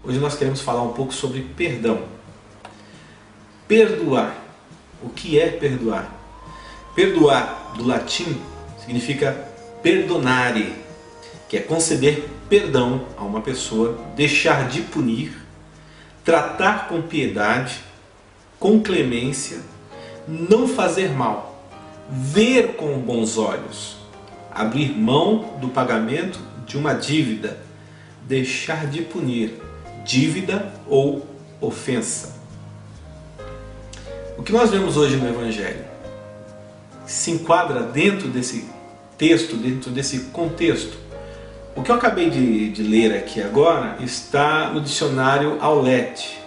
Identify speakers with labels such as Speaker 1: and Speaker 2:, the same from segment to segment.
Speaker 1: Hoje nós queremos falar um pouco sobre perdão. Perdoar. O que é perdoar? Perdoar, do latim, significa perdonare, que é conceder perdão a uma pessoa, deixar de punir, tratar com piedade, com clemência, não fazer mal, ver com bons olhos, abrir mão do pagamento de uma dívida, deixar de punir, dívida ou ofensa. O que nós vemos hoje no Evangelho se enquadra dentro desse texto, dentro desse contexto. O que eu acabei de ler aqui agora está no dicionário Aulete.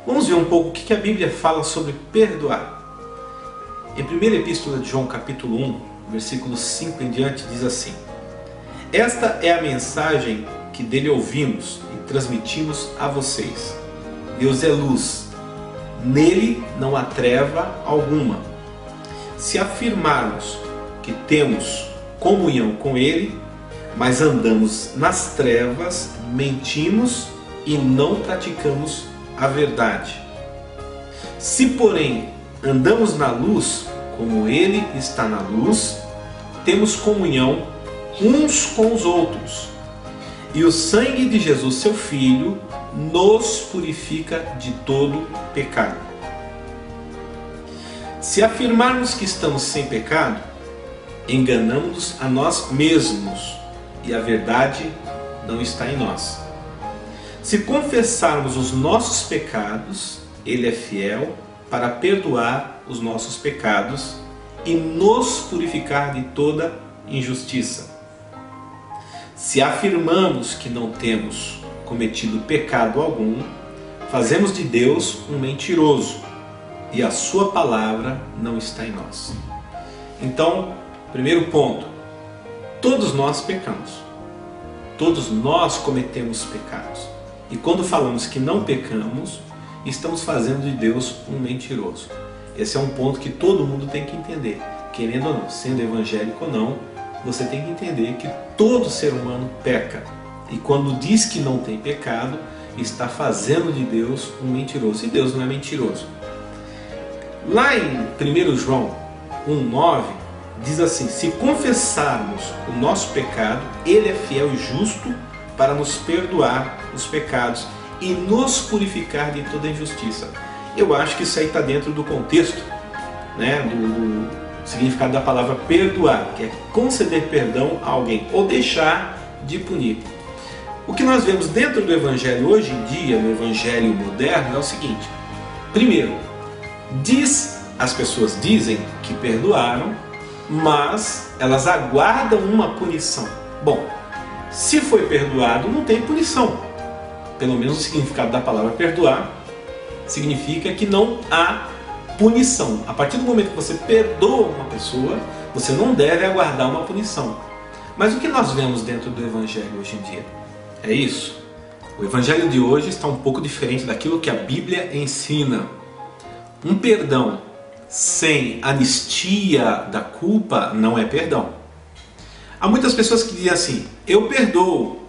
Speaker 1: Vamos ver um pouco o que a Bíblia fala sobre perdoar. Em 1ª Epístola de João, capítulo 1, versículo 5 em diante, diz assim: Esta é a mensagem que dele ouvimos e transmitimos a vocês. Deus é luz, nele não há treva alguma. Se afirmarmos que temos comunhão com ele, mas andamos nas trevas, mentimos e não praticamos a verdade. Se, porém, andamos na luz, como ele está na luz, temos comunhão uns com os outros. E o sangue de Jesus, seu Filho, nos purifica de todo pecado. Se afirmarmos que estamos sem pecado, enganamos-nos a nós mesmos e a verdade não está em nós. Se confessarmos os nossos pecados, ele é fiel para perdoar os nossos pecados e nos purificar de toda injustiça. Se afirmamos que não temos cometido pecado algum, fazemos de Deus um mentiroso e a sua palavra não está em nós. Então, primeiro ponto, todos nós pecamos. Todos nós cometemos pecados. E quando falamos que não pecamos, estamos fazendo de Deus um mentiroso. Esse é um ponto que todo mundo tem que entender. Querendo ou não, sendo evangélico ou não, você tem que entender que todo ser humano peca. E quando diz que não tem pecado, está fazendo de Deus um mentiroso. E Deus não é mentiroso. Lá em 1 João 1,9, diz assim: se confessarmos o nosso pecado, ele é fiel e justo para nos perdoar os pecados e nos purificar de toda injustiça. Eu acho que isso aí está dentro do contexto, né, do significado da palavra perdoar, que é conceder perdão a alguém ou deixar de punir. O que nós vemos dentro do Evangelho hoje em dia, no Evangelho moderno, é o seguinte: primeiro, as pessoas dizem que perdoaram, mas elas aguardam uma punição. Bom, se foi perdoado, não tem punição. Pelo menos o significado da palavra perdoar significa que não há punição. A partir do momento que você perdoa uma pessoa, você não deve aguardar uma punição. Mas o que nós vemos dentro do Evangelho hoje em dia? É isso. O Evangelho de hoje está um pouco diferente daquilo que a Bíblia ensina. Um perdão sem anistia da culpa não é perdão. Há muitas pessoas que dizem assim: eu perdoo,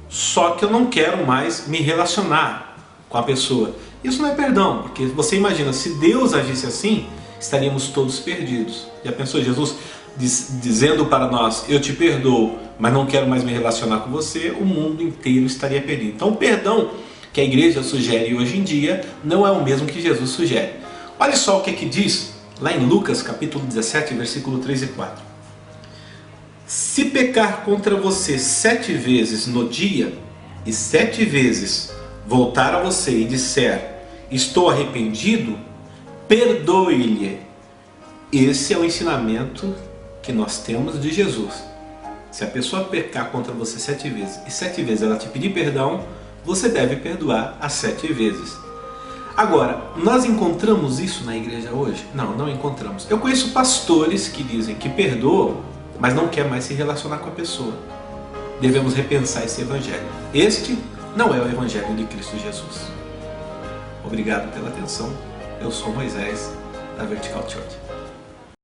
Speaker 1: só que eu não quero mais me relacionar com a pessoa. Isso não é perdão, porque você imagina, se Deus agisse assim, estaríamos todos perdidos. Já pensou Jesus dizendo para nós: eu te perdoo, mas não quero mais me relacionar com você? O mundo inteiro estaria perdido. Então o perdão que a igreja sugere hoje em dia não é o mesmo que Jesus sugere. Olha só o que diz lá em Lucas capítulo 17, versículo 3 e 4. Se pecar contra você 7 vezes no dia, e 7 vezes voltar a você e disser: estou arrependido, perdoe-lhe. Esse é o ensinamento que nós temos de Jesus. Se a pessoa pecar contra você 7 vezes, e 7 vezes ela te pedir perdão, você deve perdoar as 7 vezes. Agora, nós encontramos isso na igreja hoje? Não, não encontramos. Eu conheço pastores que dizem que perdoam, mas não quer mais se relacionar com a pessoa. Devemos repensar esse evangelho. Este não é o evangelho de Cristo Jesus. Obrigado pela atenção. Eu sou Moisés, da Vertical Church.